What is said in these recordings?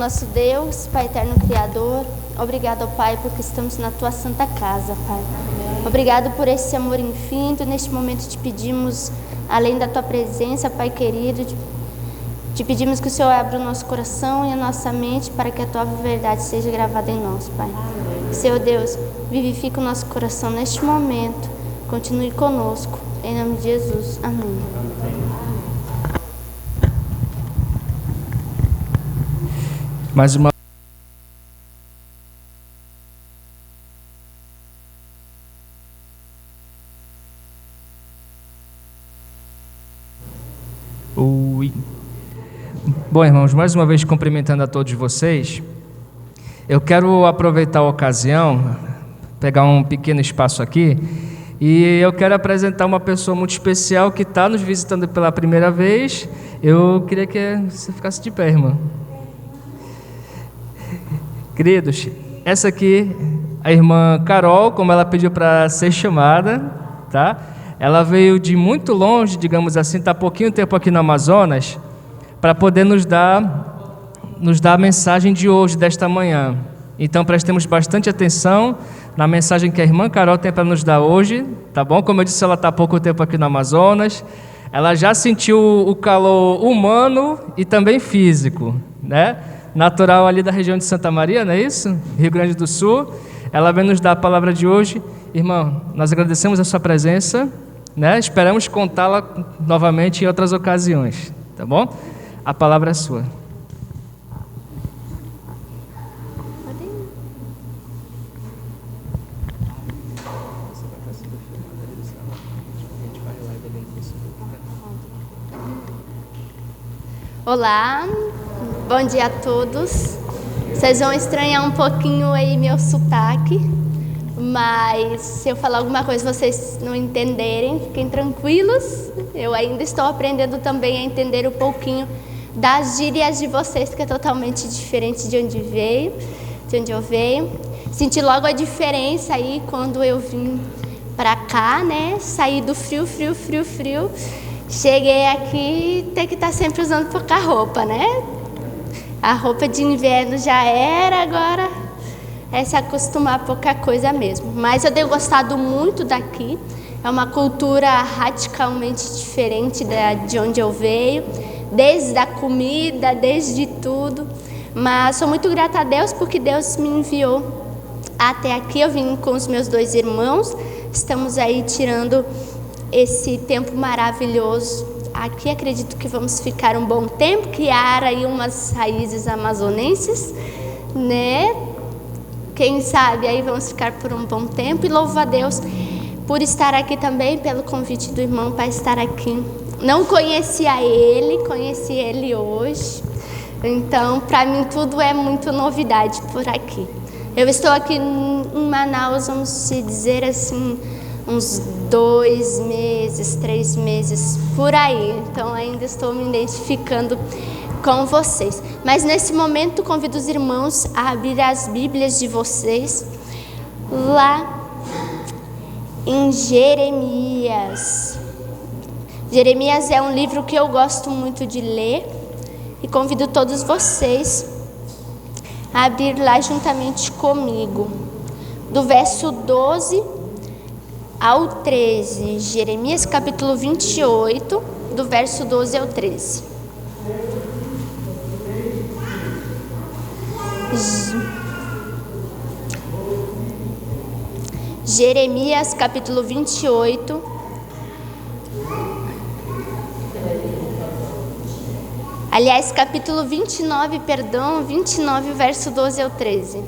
nosso Deus, Pai eterno Criador, obrigado, Pai, porque estamos na Tua santa casa, Pai. Obrigado por esse amor infinito. Neste momento te pedimos, além da Tua presença, Pai querido, te pedimos que o Senhor abra o nosso coração e a nossa mente para que a Tua verdade seja gravada em nós, Pai. Senhor Deus, vivifica o nosso coração neste momento. Continue conosco. Em nome de Jesus. Amém. Mais uma Bom, irmãos, mais uma vez cumprimentando a todos vocês, eu quero aproveitar a ocasião, pegar um pequeno espaço aqui, e eu quero apresentar uma pessoa muito especial que está nos visitando pela primeira vez. Eu queria que você ficasse de pé, irmã. Queridos, essa aqui, a irmã Carol, como ela pediu para ser chamada, tá? Ela veio de muito longe, digamos assim, está há pouquinho tempo aqui no Amazonas, para poder nos dar a mensagem de hoje, desta manhã. Então, prestemos bastante atenção na mensagem que a irmã Carol tem para nos dar hoje, tá bom? Como eu disse, ela está há pouco tempo aqui no Amazonas, ela já sentiu o calor humano e também físico, né? Natural ali da região de Santa Maria, não é isso? Rio Grande do Sul. Ela vem nos dar a palavra de hoje. Irmão, nós agradecemos a sua presença, né? Esperamos contá-la novamente em outras ocasiões, tá bom? A palavra é sua. Olá, bom dia a todos. Vocês vão estranhar um pouquinho aí meu sotaque, mas se eu falar alguma coisa vocês não entenderem, fiquem tranquilos. Eu ainda estou aprendendo também a entender um pouquinho das gírias de vocês, que é totalmente diferente de onde eu venho. Senti logo a diferença aí quando eu vim para cá, né? Saí do frio. Cheguei aqui e ter que estar sempre usando pouca roupa, né? A roupa de inverno já era, agora é se acostumar a pouca coisa mesmo. Mas eu tenho gostado muito daqui. É uma cultura radicalmente diferente de onde eu venho, desde a comida, desde tudo. Mas sou muito grata a Deus porque Deus me enviou até aqui. Eu vim com os meus 2 irmãos. Estamos aí tirando esse tempo maravilhoso. Aqui acredito que vamos ficar um bom tempo, criar aí umas raízes amazonenses, né? Quem sabe aí vamos ficar por um bom tempo. E louvo a Deus por estar aqui também, pelo convite do irmão para estar aqui. Não conhecia ele, conheci ele hoje. Então, para mim tudo é muito novidade por aqui. Eu estou aqui em Manaus, vamos se dizer assim, uns 2 meses, 3 meses, por aí. Então ainda estou me identificando com vocês. Mas nesse momento convido os irmãos a abrir as Bíblias de vocês lá em Jeremias. Jeremias é um livro que eu gosto muito de ler e convido todos vocês a abrir lá juntamente comigo. Do verso 12 ao 13, Jeremias capítulo 28, do verso 12 ao 13. Jeremias capítulo 28, aliás, capítulo 29, 29, verso 12 ao 13.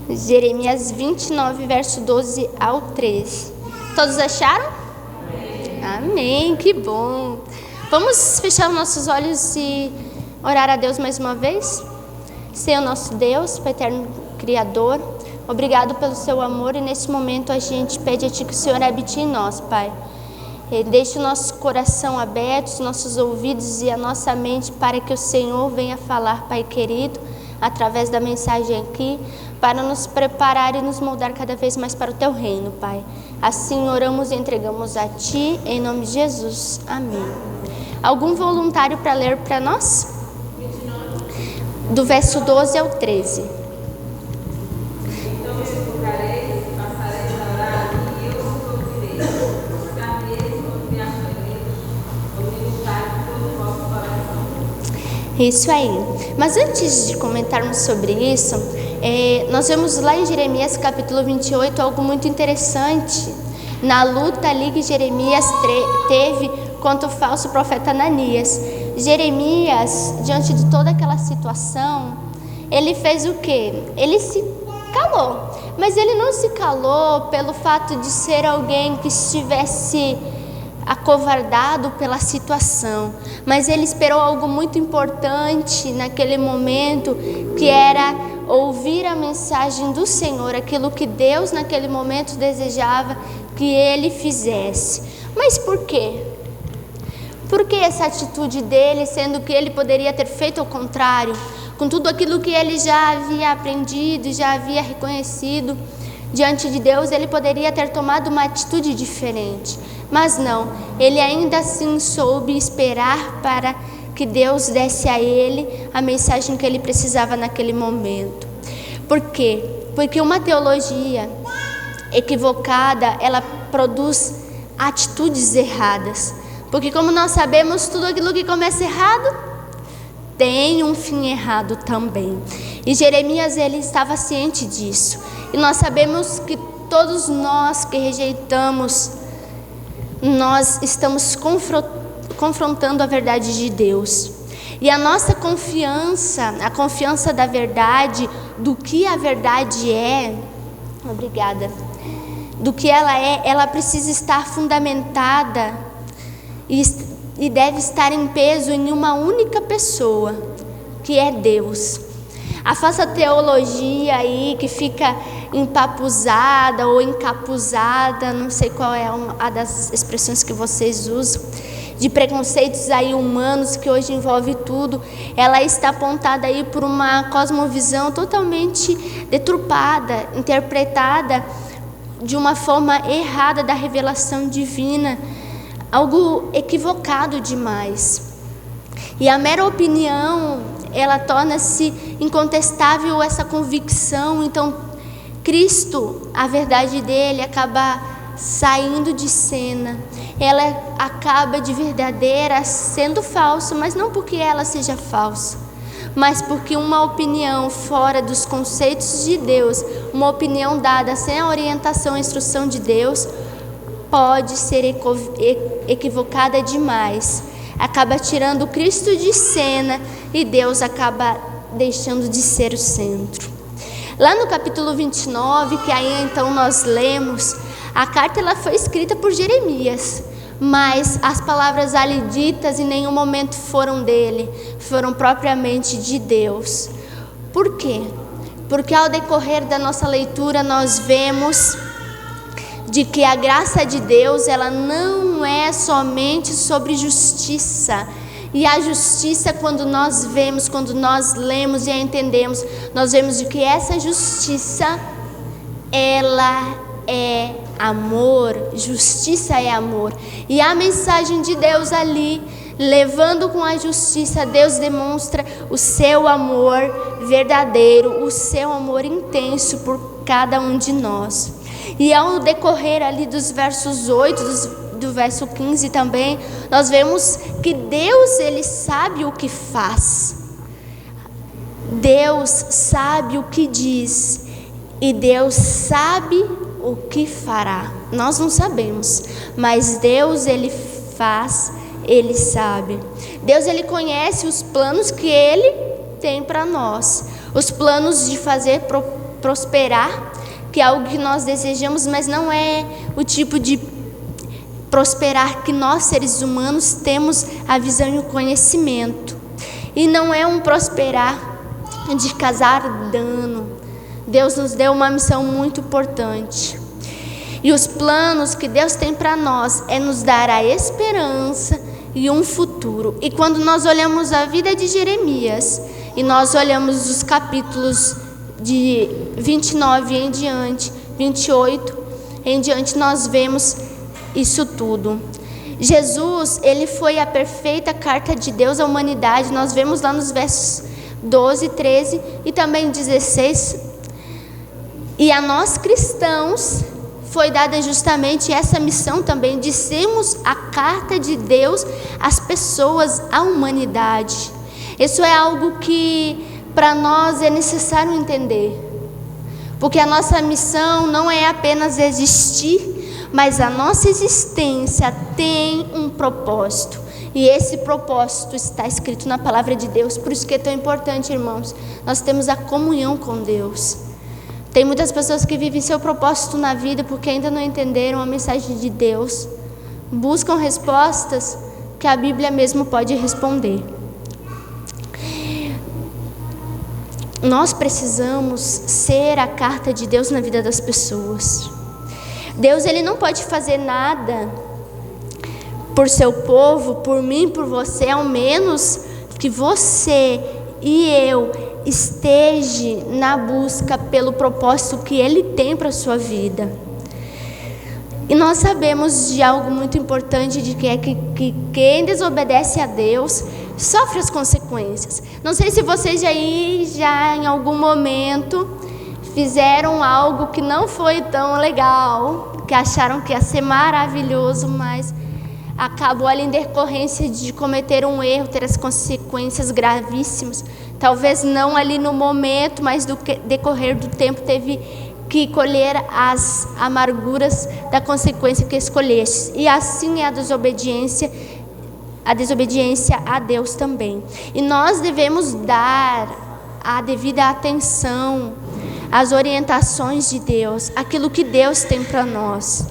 Jeremias 29, verso 12 ao 13. Todos acharam? Amém, que bom. Vamos fechar os nossos olhos e orar a Deus mais uma vez? Senhor nosso Deus, Pai eterno Criador, obrigado pelo seu amor, e nesse momento a gente pede a Ti que o Senhor habite em nós, Pai. Deixe o nosso coração aberto, os nossos ouvidos e a nossa mente para que o Senhor venha falar, Pai querido, através da mensagem aqui, para nos preparar e nos moldar cada vez mais para o Teu reino, Pai. Assim oramos e entregamos a Ti, em nome de Jesus. Amém. Algum voluntário para ler para nós? Do verso 12 ao 13. Então me escutarei, passareis a orar e eu vos ouvirei. Buscar-me-eis quando me achareis, ou meditar todo o vosso coração. Isso aí. Mas antes de comentarmos sobre isso, nós vemos lá em Jeremias capítulo 28 algo muito interessante. Na luta ali que Jeremias teve contra o falso profeta Ananias. Jeremias, diante de toda aquela situação, ele fez o quê? Ele se calou. Mas ele não se calou pelo fato de ser alguém que estivesse acovardado pela situação, mas ele esperou algo muito importante naquele momento, que era ouvir a mensagem do Senhor, aquilo que Deus naquele momento desejava que ele fizesse. Mas por quê? Por que essa atitude dele, sendo que ele poderia ter feito ao contrário, com tudo aquilo que ele já havia aprendido, já havia reconhecido diante de Deus, ele poderia ter tomado uma atitude diferente. Mas não, ele ainda assim soube esperar para que Deus desse a ele a mensagem que ele precisava naquele momento. Por quê? Porque uma teologia equivocada, ela produz atitudes erradas. Porque como nós sabemos, tudo aquilo que começa errado tem um fim errado também. E Jeremias, ele estava ciente disso. E nós sabemos que todos nós que rejeitamos, nós estamos confrontando a verdade de Deus. E a nossa confiança, a confiança da verdade, do que a verdade é, do que ela é, ela precisa estar fundamentada e deve estar em peso em uma única pessoa, que é Deus. A falsa teologia aí que fica empapuzada ou encapuzada, não sei qual é a das expressões que vocês usam, de preconceitos aí humanos que hoje envolve tudo, ela está apontada aí por uma cosmovisão totalmente deturpada, interpretada de uma forma errada da revelação divina, algo equivocado demais. E a mera opinião, ela torna-se incontestável essa convicção. Então, Cristo, a verdade dele acaba saindo de cena. Ela acaba de verdadeira sendo falsa, mas não porque ela seja falsa, mas porque uma opinião fora dos conceitos de Deus, uma opinião dada sem a orientação e instrução de Deus, pode ser equivocada demais. Acaba tirando Cristo de cena e Deus acaba deixando de ser o centro. Lá no capítulo 29, que aí então nós lemos, a carta ela foi escrita por Jeremias, mas as palavras ali ditas em nenhum momento foram dele, foram propriamente de Deus. Por quê? Porque ao decorrer da nossa leitura nós vemos de que a graça de Deus, ela não é somente sobre justiça. E a justiça, quando nós vemos, quando nós lemos e a entendemos, nós vemos de que essa justiça, ela é amor. Justiça é amor. E a mensagem de Deus ali, levando com a justiça, Deus demonstra o seu amor verdadeiro, o seu amor intenso por cada um de nós. E ao decorrer ali dos versos 8, do verso 15 também, nós vemos que Deus, ele sabe o que faz. Deus sabe o que diz. E Deus sabe o que fará. Nós não sabemos, mas Deus, ele faz, ele sabe. Deus, ele conhece os planos que ele tem para nós. Os planos de fazer prosperar, que é algo que nós desejamos, mas não é o tipo de prosperar que nós, seres humanos, temos a visão e o conhecimento. E não é um prosperar de causar dano. Deus nos deu uma missão muito importante. E os planos que Deus tem para nós é nos dar a esperança e um futuro. E quando nós olhamos a vida de Jeremias, e nós olhamos os capítulos de 29 em diante, 28 em diante, nós vemos isso tudo. Jesus, ele foi a perfeita carta de Deus à humanidade. Nós vemos lá nos versos 12, 13 e também 16. E a nós cristãos foi dada justamente essa missão também, de sermos a carta de Deus às pessoas, à humanidade. Isso é algo que para nós é necessário entender. Porque a nossa missão não é apenas existir, mas a nossa existência tem um propósito. E esse propósito está escrito na palavra de Deus. Por isso que é tão importante, irmãos, nós temos a comunhão com Deus. Tem muitas pessoas que vivem seu propósito na vida porque ainda não entenderam a mensagem de Deus. Buscam respostas que a Bíblia mesmo pode responder. Nós precisamos ser a carta de Deus na vida das pessoas. Deus, ele não pode fazer nada por seu povo, por mim, por você, ao menos que você e eu esteja na busca pelo propósito que Ele tem para a sua vida. E nós sabemos de algo muito importante, de que quem desobedece a Deus sofre as consequências. Não sei se vocês já em algum momento fizeram algo que não foi tão legal, que acharam que ia ser maravilhoso, mas acabou ali em decorrência de cometer um erro, ter as consequências gravíssimas. Talvez não ali no momento, mas no decorrer do tempo teve que colher as amarguras da consequência que escolheste. E assim é a desobediência a Deus também. E nós devemos dar a devida atenção às orientações de Deus, aquilo que Deus tem para nós.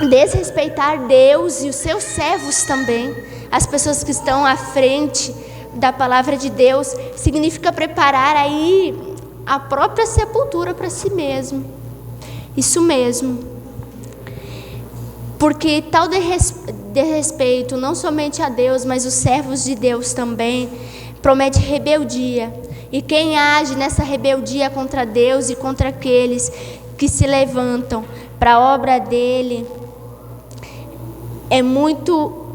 Desrespeitar Deus e os seus servos também, as pessoas que estão à frente da palavra de Deus, significa preparar aí a própria sepultura para si mesmo. Isso mesmo. Porque tal desrespeito, não somente a Deus, mas os servos de Deus também, promete rebeldia. E quem age nessa rebeldia contra Deus e contra aqueles que se levantam para a obra dele, é muito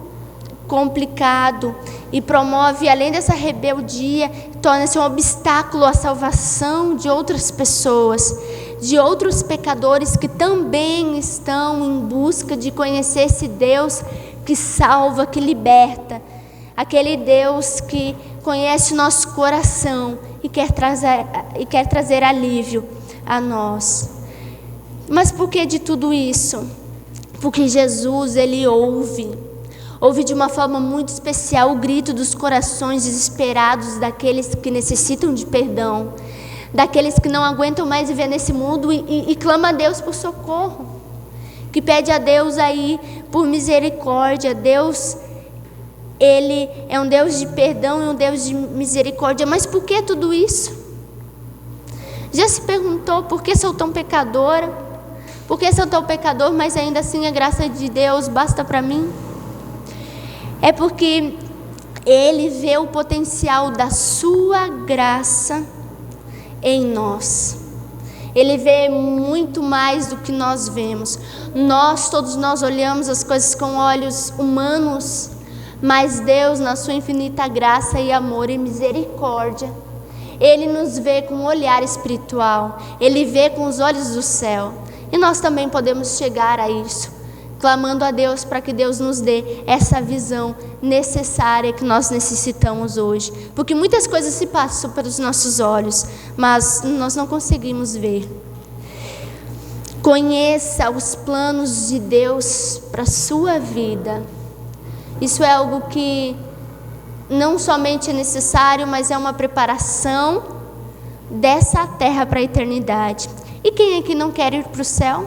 complicado e promove, além dessa rebeldia, torna-se um obstáculo à salvação de outras pessoas, de outros pecadores que também estão em busca de conhecer esse Deus que salva, que liberta, aquele Deus que conhece o nosso coração e quer trazer alívio a nós. Mas por que de tudo isso? Porque Jesus, ele ouve de uma forma muito especial o grito dos corações desesperados daqueles que necessitam de perdão, daqueles que não aguentam mais viver nesse mundo e clama a Deus por socorro, que pede a Deus aí por misericórdia. Deus, ele é um Deus de perdão e um Deus de misericórdia. Mas por que tudo isso? Já se perguntou por que sou tão pecadora? Por que sou tão pecador, mas ainda assim a graça de Deus basta para mim? É porque Ele vê o potencial da sua graça em nós. Ele vê muito mais do que nós vemos. Todos nós olhamos as coisas com olhos humanos, mas Deus, na sua infinita graça e amor e misericórdia, Ele nos vê com um olhar espiritual. Ele vê com os olhos do céu. E nós também podemos chegar a isso, clamando a Deus para que Deus nos dê essa visão necessária que nós necessitamos hoje. Porque muitas coisas se passam pelos nossos olhos, mas nós não conseguimos ver. Conheça os planos de Deus para a sua vida. Isso é algo que não somente é necessário, mas é uma preparação dessa terra para a eternidade. E quem é que não quer ir para o céu?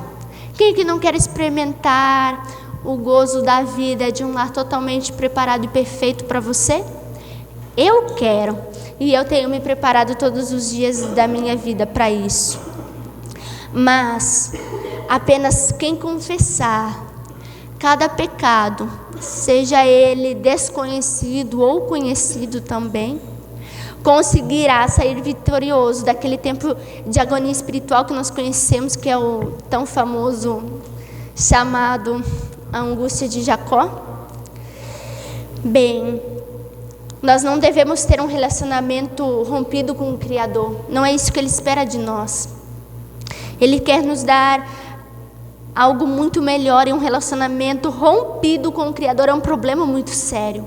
Quem é que não quer experimentar o gozo da vida de um lar totalmente preparado e perfeito para você? Eu quero, e eu tenho me preparado todos os dias da minha vida para isso. Mas apenas quem confessar cada pecado, seja ele desconhecido ou conhecido também, conseguirá sair vitorioso daquele tempo de agonia espiritual que nós conhecemos, que é o tão famoso chamado a angústia de Jacó? Bem, nós não devemos ter um relacionamento rompido com o Criador. Não é isso que Ele espera de nós. Ele quer nos dar algo muito melhor, e um relacionamento rompido com o Criador é um problema muito sério.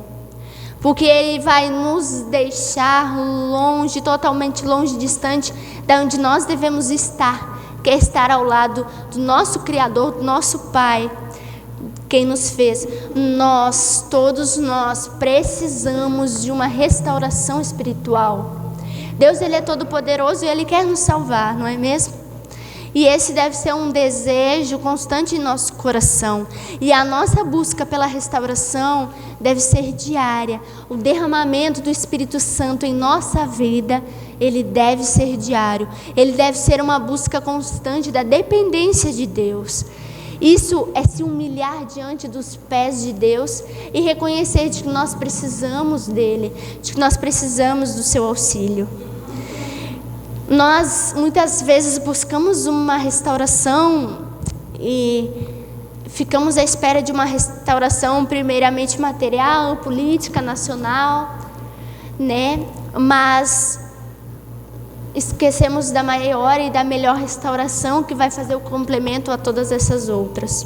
Porque Ele vai nos deixar longe, totalmente longe, distante da onde nós devemos estar. Quer estar ao lado do nosso Criador, do nosso Pai, quem nos fez. Todos nós precisamos de uma restauração espiritual. Deus, Ele é todo poderoso e Ele quer nos salvar, não é mesmo? E esse deve ser um desejo constante em nosso coração. E a nossa busca pela restauração deve ser diária. O derramamento do Espírito Santo em nossa vida, ele deve ser diário. Ele deve ser uma busca constante da dependência de Deus. Isso é se humilhar diante dos pés de Deus e reconhecer de que nós precisamos dele, de que nós precisamos do seu auxílio. Nós muitas vezes buscamos uma restauração e ficamos à espera de uma restauração primeiramente material, política, nacional, né? Mas esquecemos da maior e da melhor restauração que vai fazer o complemento a todas essas outras.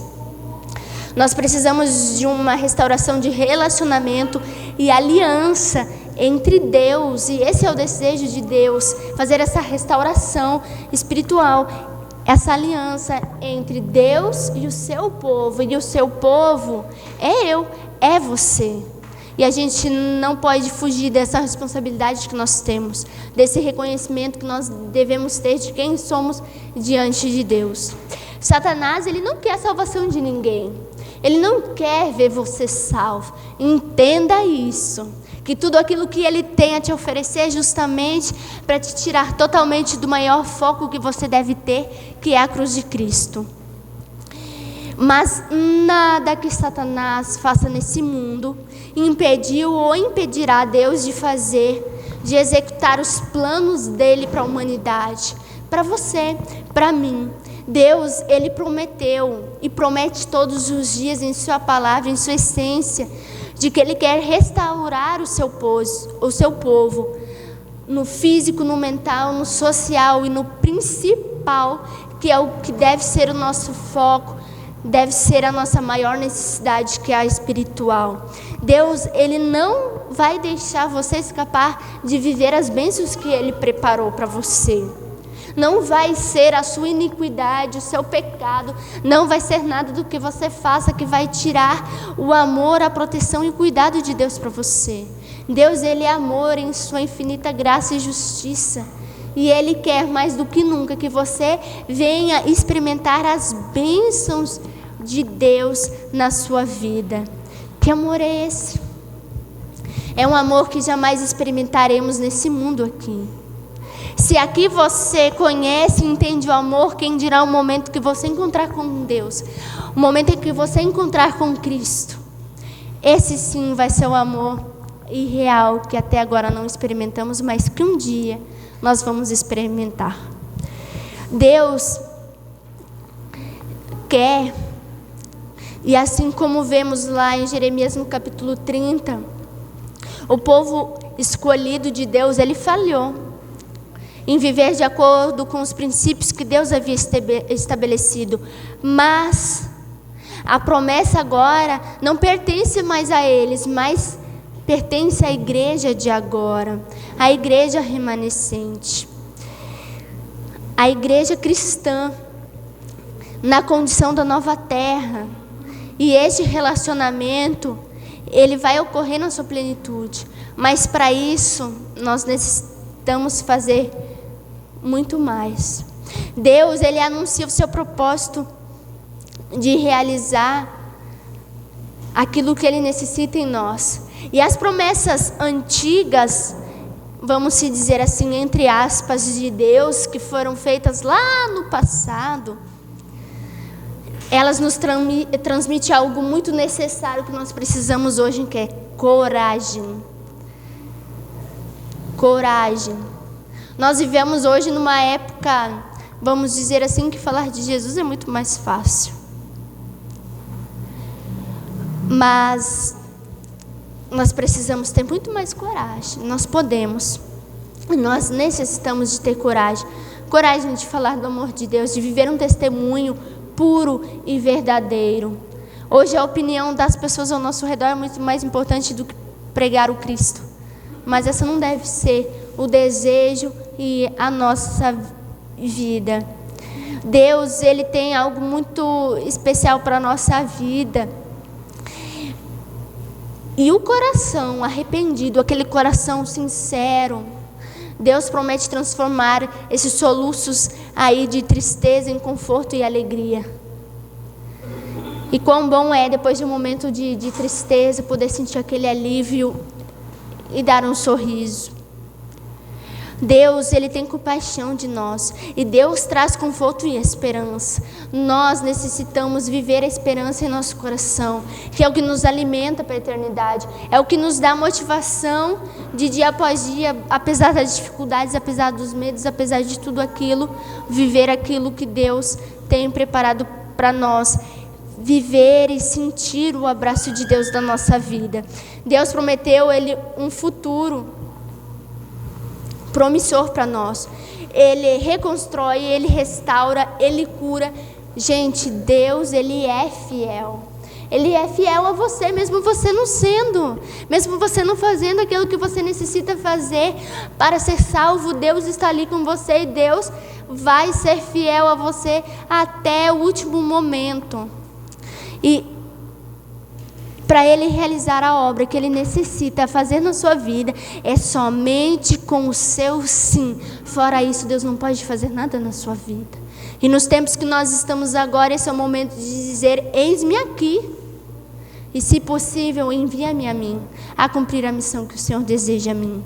Nós precisamos de uma restauração de relacionamento e aliança entre Deus, e esse é o desejo de Deus, fazer essa restauração espiritual, essa aliança entre Deus e o seu povo é você. E a gente não pode fugir dessa responsabilidade que nós temos, desse reconhecimento que nós devemos ter de quem somos diante de Deus. Satanás, ele não quer a salvação de ninguém. Ele não quer ver você salvo. Entenda isso. Que tudo aquilo que ele tem a te oferecer é justamente para te tirar totalmente do maior foco que você deve ter, que é a cruz de Cristo. Mas nada que Satanás faça nesse mundo impediu ou impedirá Deus de executar os planos dele para a humanidade, para você, para mim. Deus, ele prometeu e promete todos os dias em sua palavra, em sua essência, de que ele quer restaurar o seu povo, no físico, no mental, no social e no principal, que é o que deve ser o nosso foco, deve ser a nossa maior necessidade, que é a espiritual. Deus, ele não vai deixar você escapar de viver as bênçãos que ele preparou para você. Não vai ser a sua iniquidade, o seu pecado, não vai ser nada do que você faça que vai tirar o amor, a proteção e o cuidado de Deus para você. Deus, ele é amor em sua infinita graça e justiça. E ele quer mais do que nunca que você venha experimentar as bênçãos de Deus na sua vida. Que amor é esse? É um amor que jamais experimentaremos nesse mundo aqui. Se aqui você conhece e entende o amor, quem dirá o momento que você encontrar com Deus, o momento em que você encontrar com Cristo, esse sim vai ser o amor irreal que até agora não experimentamos, mas que um dia nós vamos experimentar. Deus quer, e assim como vemos lá em Jeremias no capítulo 30, o povo escolhido de Deus, ele falhou em viver de acordo com os princípios que Deus havia estabelecido. Mas a promessa agora não pertence mais a eles, mas pertence à igreja de agora, à igreja remanescente, à igreja cristã, na condição da nova terra. E este relacionamento, ele vai ocorrer na sua plenitude. Mas para isso, nós necessitamos fazer muito mais. Deus, ele anuncia o seu propósito de realizar aquilo que ele necessita em nós. E as promessas antigas, vamos se dizer assim, entre aspas, de Deus, que foram feitas lá no passado, elas nos transmitem algo muito necessário que nós precisamos hoje, que é coragem. Coragem. Nós vivemos hoje numa época, vamos dizer assim, que falar de Jesus é muito mais fácil. Mas nós precisamos ter muito mais coragem. Nós podemos. Nós necessitamos de ter coragem. Coragem de falar do amor de Deus, de viver um testemunho puro e verdadeiro. Hoje a opinião das pessoas ao nosso redor é muito mais importante do que pregar o Cristo. Mas essa não deve ser o desejo e a nossa vida. Deus, Ele tem algo muito especial para a nossa vida. E o coração arrependido, aquele coração sincero, Deus promete transformar esses soluços aí de tristeza em conforto e alegria. E quão bom é, depois de um momento de tristeza, poder sentir aquele alívio e dar um sorriso. Deus, Ele tem compaixão de nós. E Deus traz conforto e esperança. Nós necessitamos viver a esperança em nosso coração, que é o que nos alimenta para a eternidade. É o que nos dá motivação de dia após dia, apesar das dificuldades, apesar dos medos, apesar de tudo aquilo, viver aquilo que Deus tem preparado para nós. Viver e sentir o abraço de Deus na nossa vida. Deus prometeu Ele um futuro promissor para nós. Ele reconstrói, Ele restaura, Ele cura. Gente, Deus, Ele é fiel. Ele é fiel a você, mesmo você não sendo, mesmo você não fazendo aquilo que você necessita fazer para ser salvo. Deus está ali com você e Deus vai ser fiel a você até o último momento. E para Ele realizar a obra que Ele necessita fazer na sua vida, é somente com o seu sim. Fora isso, Deus não pode fazer nada na sua vida. E nos tempos que nós estamos agora, esse é o momento de dizer: eis-me aqui. E se possível, envia-me a mim, a cumprir a missão que o Senhor deseja a mim.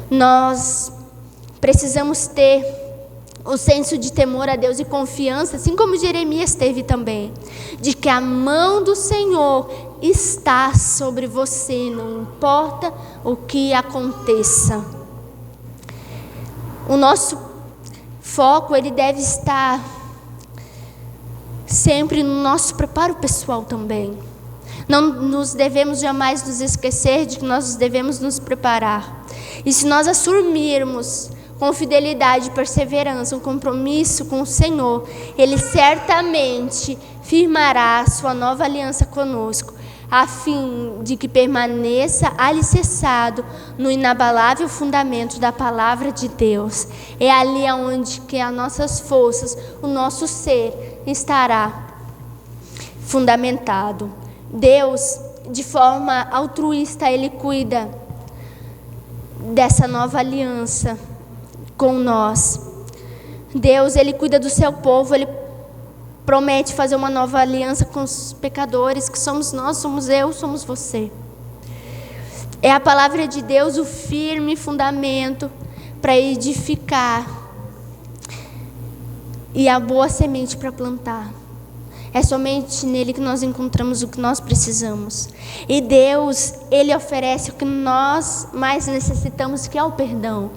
Nós precisamos ter o senso de temor a Deus e confiança, assim como Jeremias teve também, de que a mão do Senhor está sobre você, não importa o que aconteça. O nosso foco, ele deve estar sempre no nosso preparo pessoal também. Não nos devemos jamais nos esquecer de que nós devemos nos preparar. E se nós assumirmos com fidelidade e perseverança um compromisso com o Senhor, Ele certamente firmará a sua nova aliança conosco, a fim de que permaneça alicerçado no inabalável fundamento da palavra de Deus. É ali onde que as nossas forças, o nosso ser estará fundamentado. Deus, de forma altruísta, Ele cuida dessa nova aliança com nós. Deus, Ele cuida do seu povo. Ele promete fazer uma nova aliança com os pecadores, que somos nós, somos eu, somos você. É a palavra de Deus o firme fundamento para edificar e a boa semente para plantar. É somente nele que nós encontramos o que nós precisamos. E Deus, Ele oferece o que nós mais necessitamos, que é o perdão.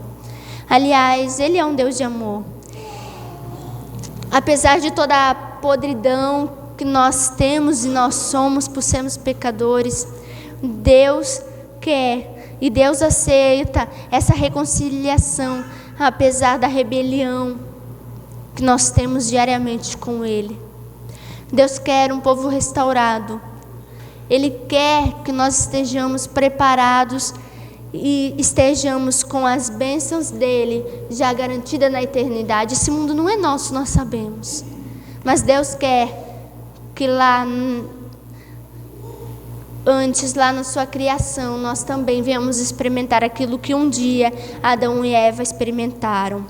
Aliás, Ele é um Deus de amor. Apesar de toda a podridão que nós temos e nós somos por sermos pecadores, Deus quer e Deus aceita essa reconciliação, apesar da rebelião que nós temos diariamente com Ele. Deus quer um povo restaurado. Ele quer que nós estejamos preparados e estejamos com as bênçãos dele já garantidas na eternidade. Esse mundo não é nosso, nós sabemos. Mas Deus quer que lá antes, lá na sua criação, nós também venhamos experimentar aquilo que um dia Adão e Eva experimentaram.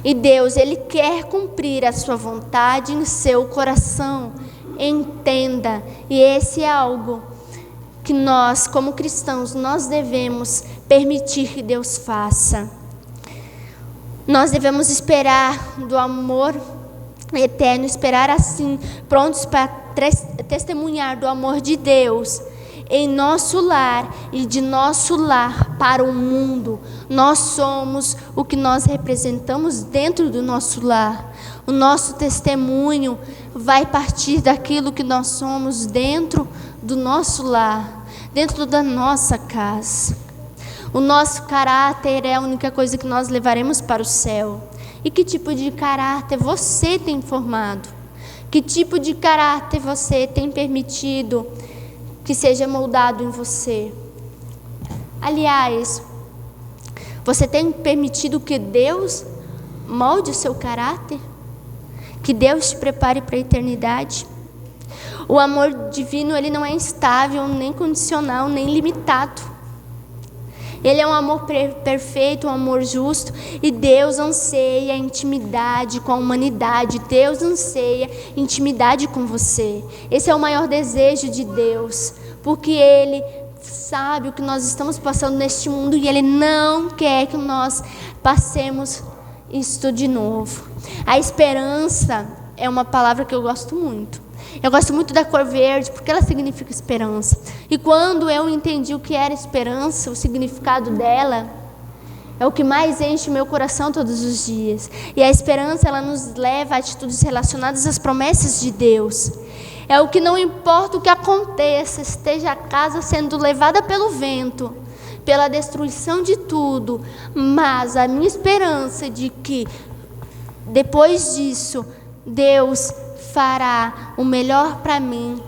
E Deus, Ele quer cumprir a sua vontade em seu coração. Entenda. E esse é algo que nós, como cristãos, nós devemos permitir que Deus faça. Nós devemos esperar do amor eterno, esperar assim, prontos para testemunhar do amor de Deus em nosso lar e de nosso lar para o mundo. Nós somos o que nós representamos dentro do nosso lar. O nosso testemunho vai partir daquilo que nós somos dentro do nosso lar, dentro da nossa casa. O nosso caráter é a única coisa que nós levaremos para o céu. E que tipo de caráter você tem formado? Que tipo de caráter você tem permitido que seja moldado em você? Aliás, você tem permitido que Deus molde o seu caráter? Que Deus te prepare para a eternidade? O amor divino, ele não é instável, nem condicional, nem limitado. Ele é um amor perfeito, um amor justo, e Deus anseia intimidade com a humanidade. Deus anseia intimidade com você. Esse é o maior desejo de Deus, porque Ele sabe o que nós estamos passando neste mundo e Ele não quer que nós passemos isto de novo. A esperança é uma palavra que eu gosto muito. Eu gosto muito da cor verde, porque ela significa esperança. E quando eu entendi o que era esperança, o significado dela, é o que mais enche o meu coração todos os dias. E a esperança, ela nos leva a atitudes relacionadas às promessas de Deus. É o que não importa o que aconteça, esteja a casa sendo levada pelo vento, pela destruição de tudo, mas a minha esperança de que, depois disso, Deus fará o melhor para mim,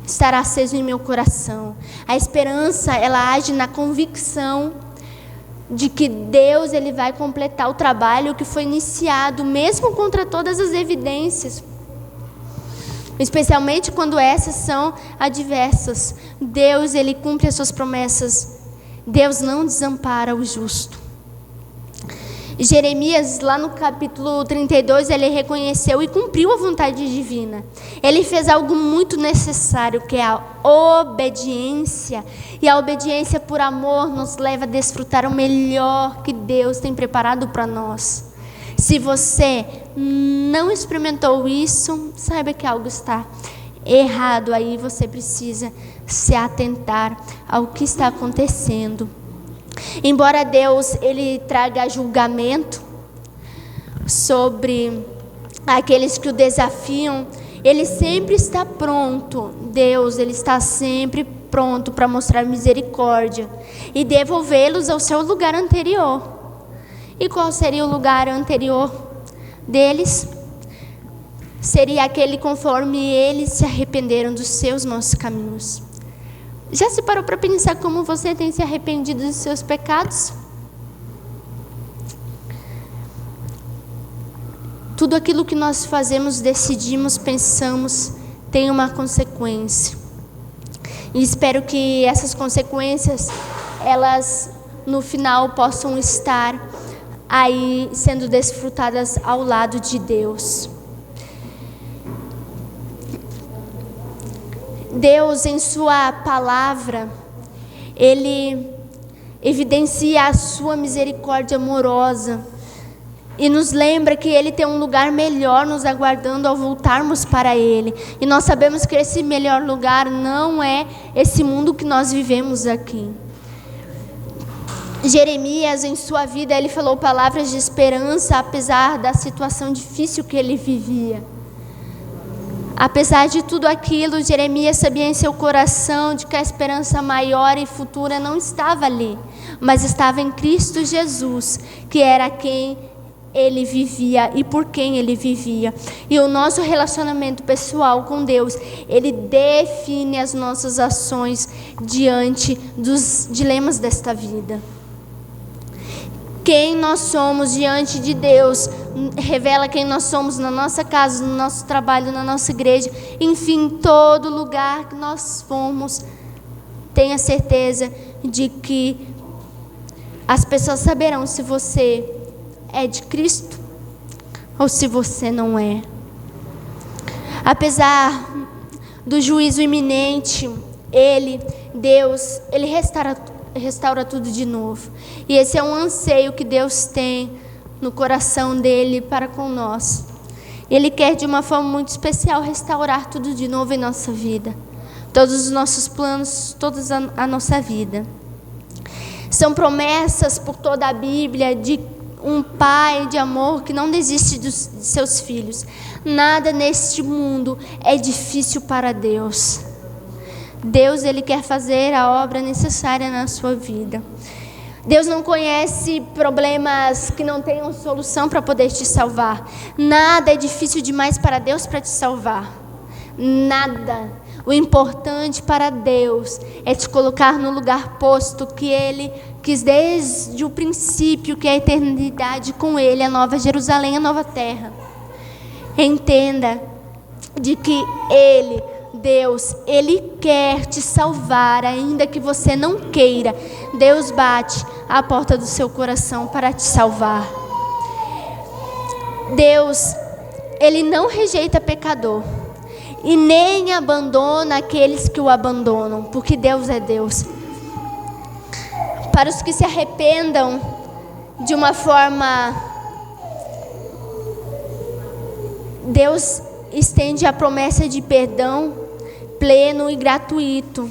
estará aceso em meu coração. A esperança, ela age na convicção de que Deus, ele vai completar o trabalho que foi iniciado, mesmo contra todas as evidências, especialmente quando essas são adversas. Deus, ele cumpre as suas promessas. Deus não desampara o justo. Jeremias, lá no capítulo 32, ele reconheceu e cumpriu a vontade divina. Ele fez algo muito necessário, que é a obediência. E a obediência por amor nos leva a desfrutar o melhor que Deus tem preparado para nós. Se você não experimentou isso, saiba que algo está errado aí. Você precisa se atentar ao que está acontecendo. Embora Deus, ele traga julgamento sobre aqueles que o desafiam, ele sempre está pronto. Deus, ele está sempre pronto para mostrar misericórdia e devolvê-los ao seu lugar anterior. E qual seria o lugar anterior deles? Seria aquele conforme eles se arrependeram dos seus maus caminhos. Já se parou para pensar como você tem se arrependido dos seus pecados? Tudo aquilo que nós fazemos, decidimos, pensamos, tem uma consequência. E espero que essas consequências, elas no final possam estar aí sendo desfrutadas ao lado de Deus. Deus, em sua palavra, ele evidencia a sua misericórdia amorosa e nos lembra que ele tem um lugar melhor nos aguardando ao voltarmos para ele. E nós sabemos que esse melhor lugar não é esse mundo que nós vivemos aqui. Jeremias, em sua vida, ele falou palavras de esperança, apesar da situação difícil que ele vivia. Apesar de tudo aquilo, Jeremias sabia em seu coração de que a esperança maior e futura não estava ali, mas estava em Cristo Jesus, que era quem ele vivia e por quem ele vivia. E o nosso relacionamento pessoal com Deus, ele define as nossas ações diante dos dilemas desta vida. Quem nós somos diante de Deus revela quem nós somos na nossa casa, no nosso trabalho, na nossa igreja, enfim, todo lugar que nós formos. Tenha certeza de que as pessoas saberão se você é de Cristo ou se você não é. Apesar do juízo iminente, Deus, ele restaura tudo de novo. E esse é um anseio que Deus tem no coração dele para com nós. Ele quer de uma forma muito especial restaurar tudo de novo em nossa vida. Todos os nossos planos, toda a nossa vida. São promessas por toda a Bíblia de um pai de amor que não desiste de seus filhos. Nada neste mundo é difícil para Deus. Deus, Ele quer fazer a obra necessária na sua vida. Deus não conhece problemas que não tenham solução para poder te salvar. Nada é difícil demais para Deus para te salvar. Nada. O importante para Deus é te colocar no lugar posto que Ele quis desde o princípio, que é a eternidade com Ele, a nova Jerusalém, a nova terra. Entenda de que Ele, Deus, Ele quer te salvar, ainda que você não queira. Deus bate à porta do seu coração para te salvar. Deus, Ele não rejeita pecador e nem abandona aqueles que o abandonam, porque Deus é Deus. Para os que se arrependam de uma forma, Deus estende a promessa de perdão pleno e gratuito.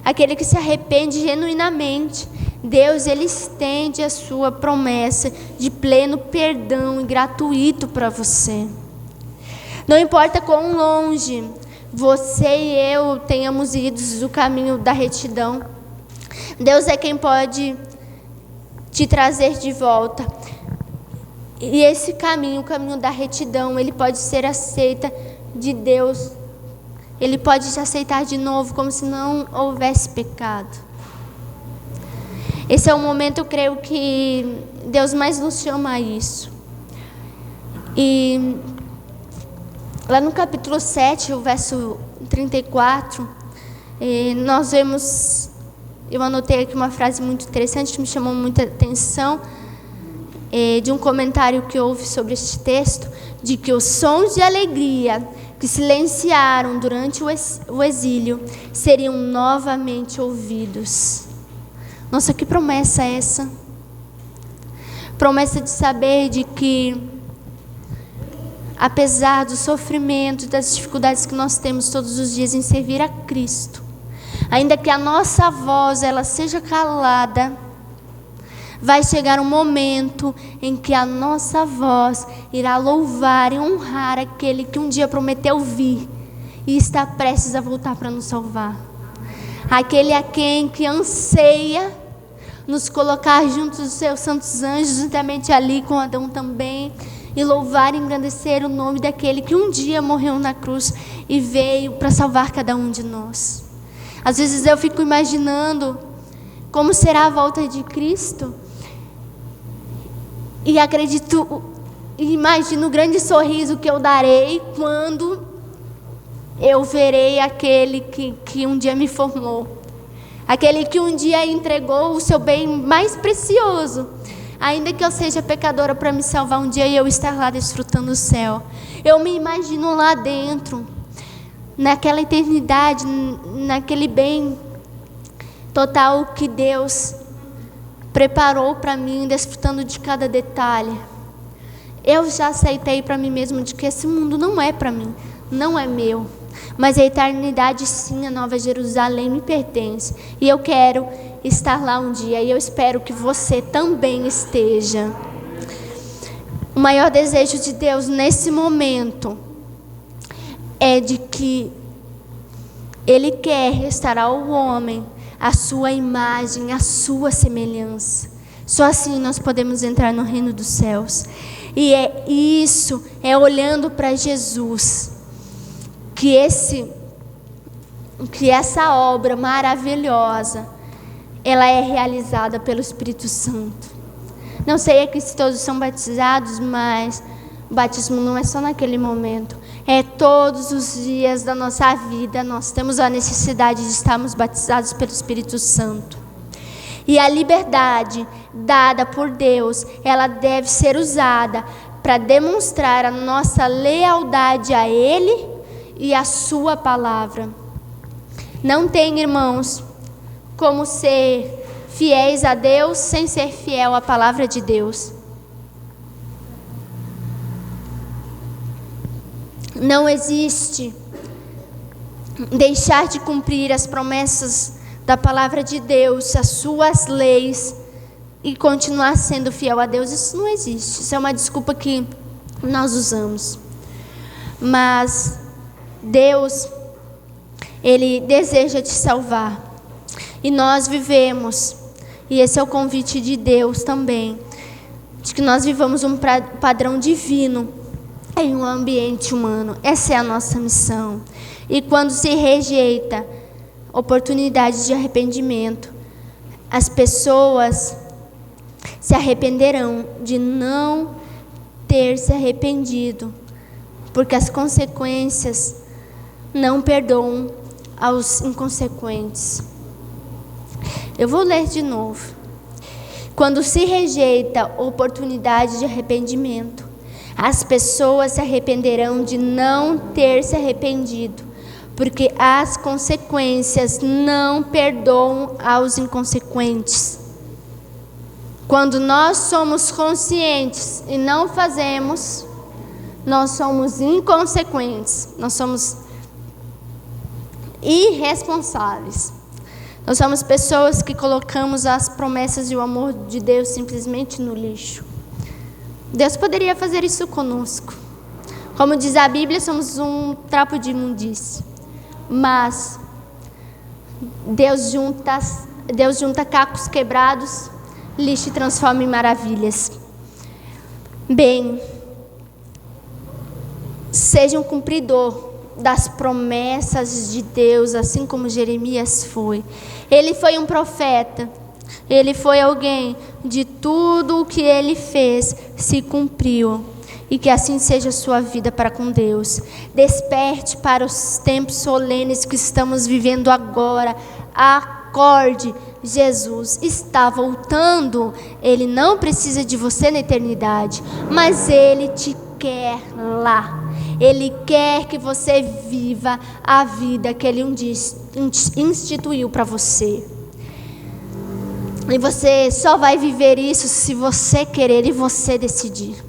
Aquele que se arrepende genuinamente, Deus, Ele estende a sua promessa de pleno perdão e gratuito para você. Não importa quão longe você e eu tenhamos ido do caminho da retidão, Deus é quem pode te trazer de volta. E esse caminho, o caminho da retidão, ele pode ser aceita de Deus. Ele pode te aceitar de novo, como se não houvesse pecado. Esse é o momento, eu creio, que Deus mais nos chama a isso. E lá no capítulo 7, o verso 34, nós vemos, eu anotei aqui uma frase muito interessante que me chamou muita atenção, de um comentário que houve sobre este texto, de que os sons de alegria que silenciaram durante o exílio seriam novamente ouvidos. Nossa, que promessa é essa? Promessa de saber de que, apesar do sofrimento e das dificuldades que nós temos todos os dias em servir a Cristo, ainda que a nossa voz ela seja calada, vai chegar um momento em que a nossa voz irá louvar e honrar aquele que um dia prometeu vir e está prestes a voltar para nos salvar. Aquele a quem que anseia nos colocar junto dos seus santos anjos, juntamente ali com Adão também, e louvar e engrandecer o nome daquele que um dia morreu na cruz e veio para salvar cada um de nós. Às vezes eu fico imaginando como será a volta de Cristo, e acredito, imagino o grande sorriso que eu darei quando eu verei aquele que um dia me formou, aquele que um dia entregou o seu bem mais precioso, ainda que eu seja pecadora, para me salvar um dia e eu estar lá desfrutando o céu. Eu me imagino lá dentro, naquela eternidade, naquele bem total que Deus preparou para mim, desfrutando de cada detalhe. Eu já aceitei para mim mesmo de que esse mundo não é para mim, não é meu, mas a eternidade sim, a nova Jerusalém me pertence, e eu quero estar lá um dia, e eu espero que você também esteja. O maior desejo de Deus nesse momento é de que Ele quer restaurar ao homem a sua imagem, a sua semelhança. Só assim nós podemos entrar no reino dos céus. E é olhando para Jesus que essa obra maravilhosa ela é realizada pelo Espírito Santo. Não sei aqui se todos são batizados, mas o batismo não é só naquele momento. É todos os dias da nossa vida. Nós temos a necessidade de estarmos batizados pelo Espírito Santo. E a liberdade dada por Deus, ela deve ser usada para demonstrar a nossa lealdade a Ele e a sua palavra. Não tem, irmãos, como ser fiéis a Deus sem ser fiel à palavra de Deus. Não existe deixar de cumprir as promessas da palavra de Deus, as suas leis e continuar sendo fiel a Deus, isso não existe. Isso é uma desculpa que nós usamos. Mas Deus, Ele deseja te salvar. E nós vivemos, e esse é o convite de Deus também, de que nós vivamos um padrão divino em um ambiente humano. Essa é a nossa missão. E quando se rejeita oportunidades de arrependimento, as pessoas se arrependerão de não ter se arrependido, porque as consequências não perdoam aos inconsequentes. Eu vou ler de novo. Quando se rejeita oportunidade de arrependimento, as pessoas se arrependerão de não ter se arrependido, porque as consequências não perdoam aos inconsequentes. Quando nós somos conscientes e não fazemos, nós somos inconsequentes, nós somos irresponsáveis. Nós somos pessoas que colocamos as promessas e o amor de Deus simplesmente no lixo. Deus poderia fazer isso conosco. Como diz a Bíblia, somos um trapo de imundície. Mas Deus junta cacos quebrados, lixo e transforma em maravilhas. Bem, seja um cumpridor das promessas de Deus, assim como Jeremias foi. Ele foi um profeta, ele foi alguém de tudo o que ele fez se cumpriu. E que assim seja a sua vida para com Deus. Desperte para os tempos solenes que estamos vivendo agora. Acorde, Jesus está voltando. Ele não precisa de você na eternidade, mas Ele te quer lá. Ele quer que você viva a vida que Ele um dia instituiu para você. E você só vai viver isso se você querer e você decidir.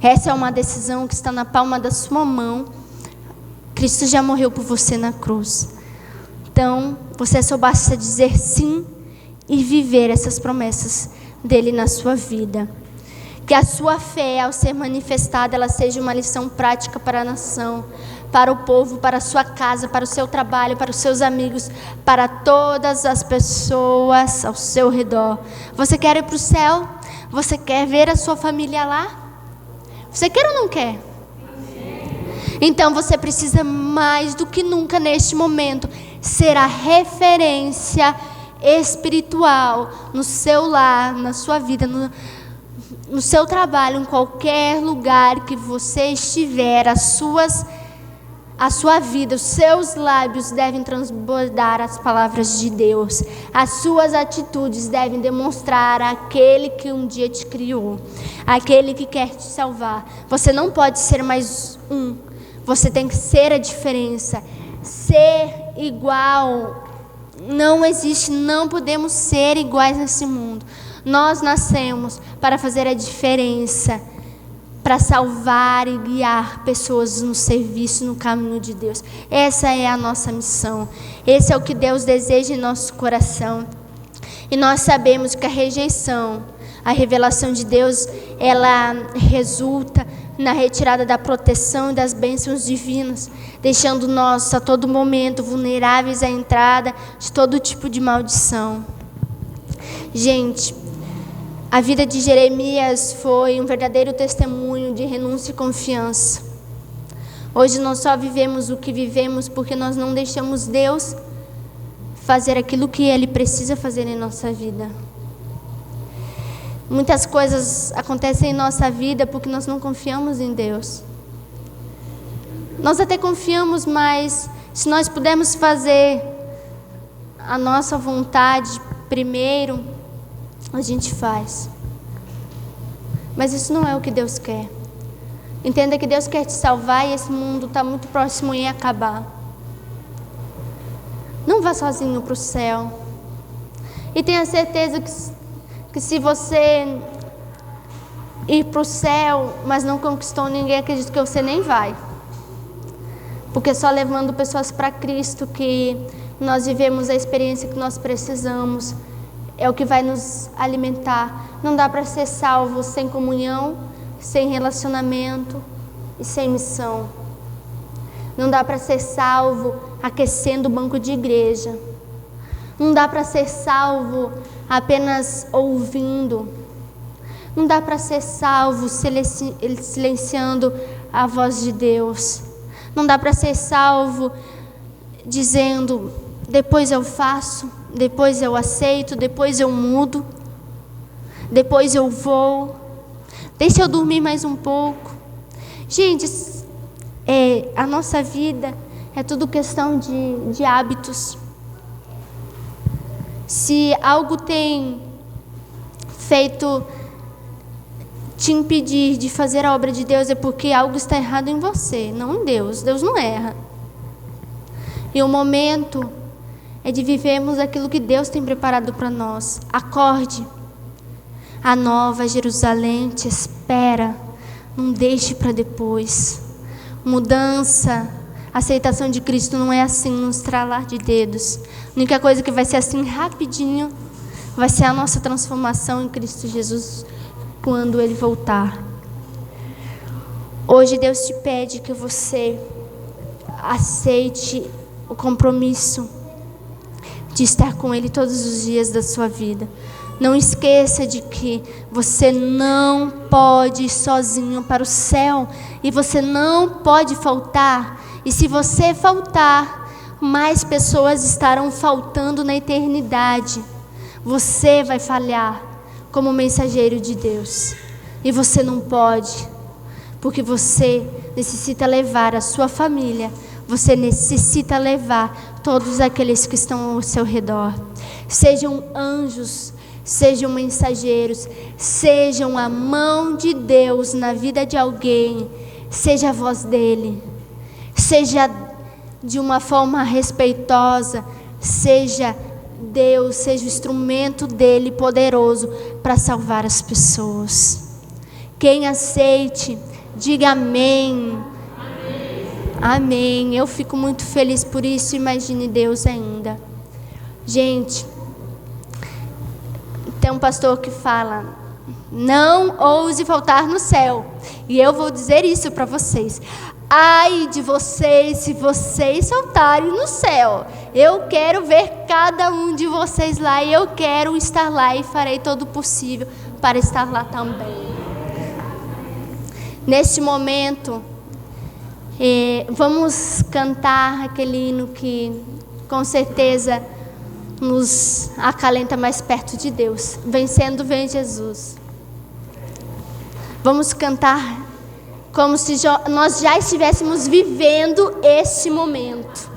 Essa é uma decisão que está na palma da sua mão. Cristo já morreu por você na cruz. Então, você só basta dizer sim e viver essas promessas dele na sua vida. Que a sua fé, ao ser manifestada, ela seja uma lição prática para a nação, para o povo, para a sua casa, para o seu trabalho, para os seus amigos, para todas as pessoas ao seu redor. Você quer ir para o céu? Você quer ver a sua família lá? Você quer ou não quer? Então você precisa mais do que nunca neste momento ser a referência espiritual no seu lar, na sua vida, no seu trabalho, em qualquer lugar que você estiver. A sua vida, os seus lábios devem transbordar as palavras de Deus. As suas atitudes devem demonstrar aquele que um dia te criou, aquele que quer te salvar. Você não pode ser mais um. Você tem que ser a diferença. Ser igual não existe, não podemos ser iguais nesse mundo. Nós nascemos para fazer a diferença, para salvar e guiar pessoas no serviço, no caminho de Deus. Essa é a nossa missão. Esse é o que Deus deseja em nosso coração. E nós sabemos que a rejeição, a revelação de Deus, ela resulta na retirada da proteção e das bênçãos divinas, deixando nós a todo momento vulneráveis à entrada de todo tipo de maldição. Gente, a vida de Jeremias foi um verdadeiro testemunho de renúncia e confiança. Hoje nós só vivemos o que vivemos porque nós não deixamos Deus fazer aquilo que Ele precisa fazer em nossa vida. Muitas coisas acontecem em nossa vida porque nós não confiamos em Deus. Nós até confiamos, mas se nós pudermos fazer a nossa vontade primeiro, a gente faz. Mas isso não é o que Deus quer. Entenda que Deus quer te salvar e esse mundo está muito próximo em acabar. Não vá sozinho para o céu. E tenha certeza que se você ir para o céu, mas não conquistou ninguém, acredito que você nem vai. Porque só levando pessoas para Cristo que nós vivemos a experiência que nós precisamos. é o que vai nos alimentar. Não dá para ser salvo sem comunhão, sem relacionamento e sem missão. Não dá para ser salvo aquecendo o banco de igreja. Não dá para ser salvo apenas ouvindo. Não dá para ser salvo silenciando a voz de Deus. Não dá para ser salvo dizendo: depois eu faço, depois eu aceito, depois eu mudo, depois eu vou, deixa eu dormir mais um pouco. Gente, a nossa vida é tudo questão de hábitos. Se algo tem feito te impedir de fazer a obra de Deus, é porque algo está errado em você, não em Deus. Deus não erra. E o momento é de vivermos aquilo que Deus tem preparado para nós. Acorde. A nova Jerusalém te espera. Não deixe para depois. Mudança, aceitação de Cristo não é assim, num estralar de dedos. A única coisa que vai ser assim rapidinho vai ser a nossa transformação em Cristo Jesus quando Ele voltar. Hoje Deus te pede que você aceite o compromisso de estar com Ele todos os dias da sua vida. Não esqueça de que você não pode ir sozinho para o céu e você não pode faltar. E se você faltar, mais pessoas estarão faltando na eternidade. Você vai falhar como mensageiro de Deus. E você não pode, porque você necessita levar a sua família. Você necessita levar todos aqueles que estão ao seu redor. Sejam anjos, sejam mensageiros, sejam a mão de Deus na vida de alguém. Seja a voz dele. Seja de uma forma respeitosa. Seja Deus, seja o instrumento dele poderoso para salvar as pessoas. Quem aceite, diga amém. Amém. Eu fico muito feliz por isso. Imagine Deus ainda. Gente, tem um pastor que fala: não ouse faltar no céu. E eu vou dizer isso para vocês. Ai de vocês se vocês faltarem no céu. Eu quero ver cada um de vocês lá. E eu quero estar lá e farei todo o possível para estar lá também. Neste momento, vamos cantar aquele hino que com certeza nos acalenta mais perto de Deus. Vencendo vem Jesus. Vamos cantar como se nós já estivéssemos vivendo este momento.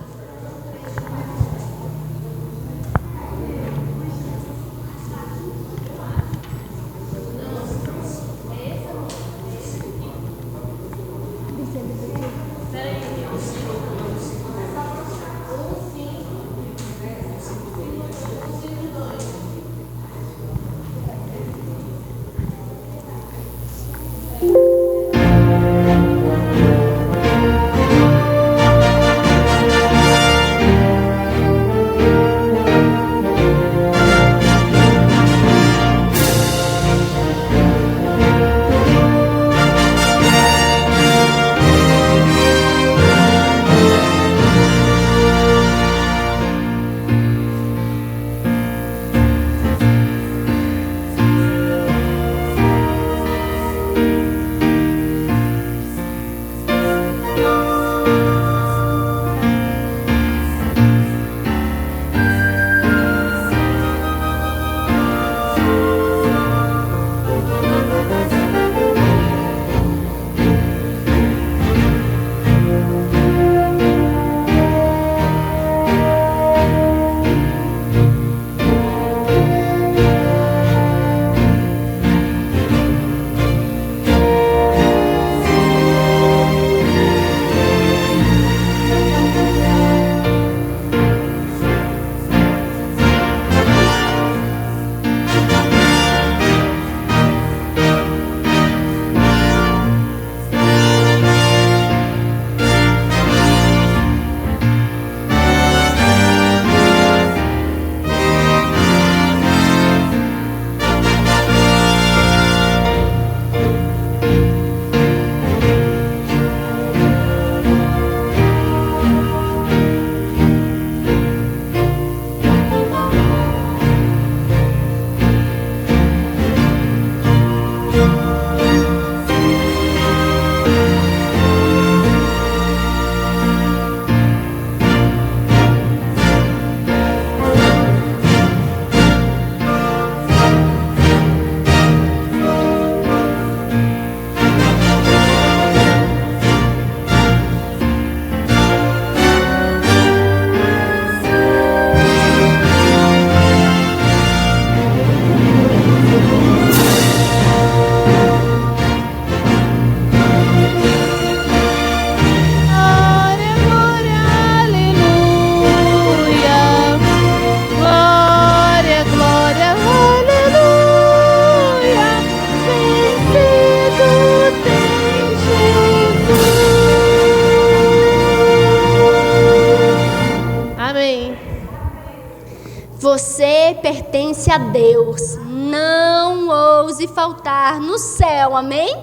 Você pertence a Deus. Não ouse faltar no céu. Amém?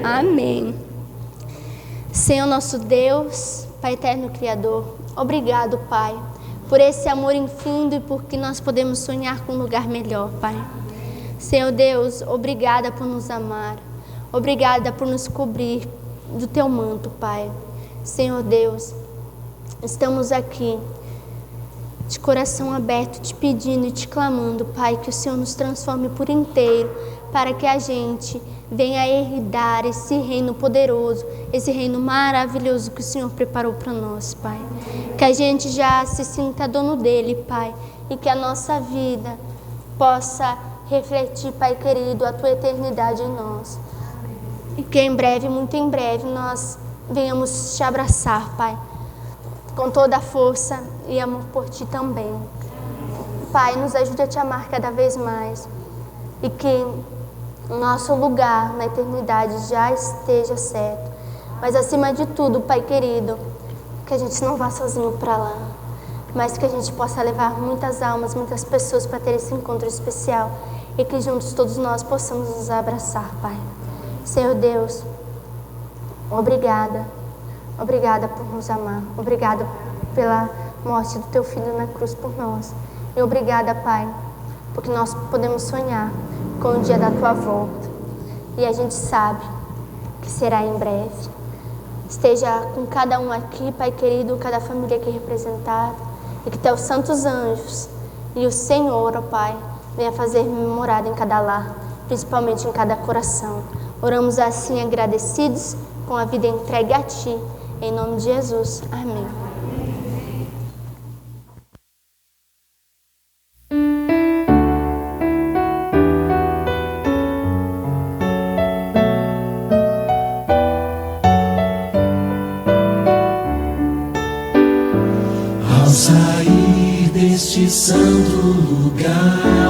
Amém. Amém. Senhor nosso Deus, Pai eterno Criador, obrigado, Pai, por esse amor infindo e porque nós podemos sonhar com um lugar melhor, Pai. Senhor Deus, obrigada por nos amar. Obrigada por nos cobrir do Teu manto, Pai. Senhor Deus, estamos aqui de coração aberto, te pedindo e te clamando, Pai, que o Senhor nos transforme por inteiro, para que a gente venha herdar esse reino poderoso, esse reino maravilhoso que o Senhor preparou para nós, Pai. Que a gente já se sinta dono dele, Pai, e que a nossa vida possa refletir, Pai querido, a Tua eternidade em nós. E que em breve, muito em breve, nós venhamos te abraçar, Pai, com toda a força e amor por Ti também. Pai, nos ajude a Te amar cada vez mais e que o nosso lugar na eternidade já esteja certo. Mas acima de tudo, Pai querido, que a gente não vá sozinho para lá, mas que a gente possa levar muitas almas, muitas pessoas para ter esse encontro especial e que juntos todos nós possamos nos abraçar, Pai. Senhor Deus, obrigada. Obrigada por nos amar. Obrigada pela morte do Teu Filho na cruz por nós. E obrigada, Pai, porque nós podemos sonhar com o dia da Tua volta. E a gente sabe que será em breve. Esteja com cada um aqui, Pai querido, cada família aqui representada. E que Teus santos anjos e o Senhor, ó Pai, venha fazer morada em cada lar, principalmente em cada coração. Oramos assim agradecidos, com a vida entregue a Ti. Em nome de Jesus. Amém. Ao sair deste santo lugar,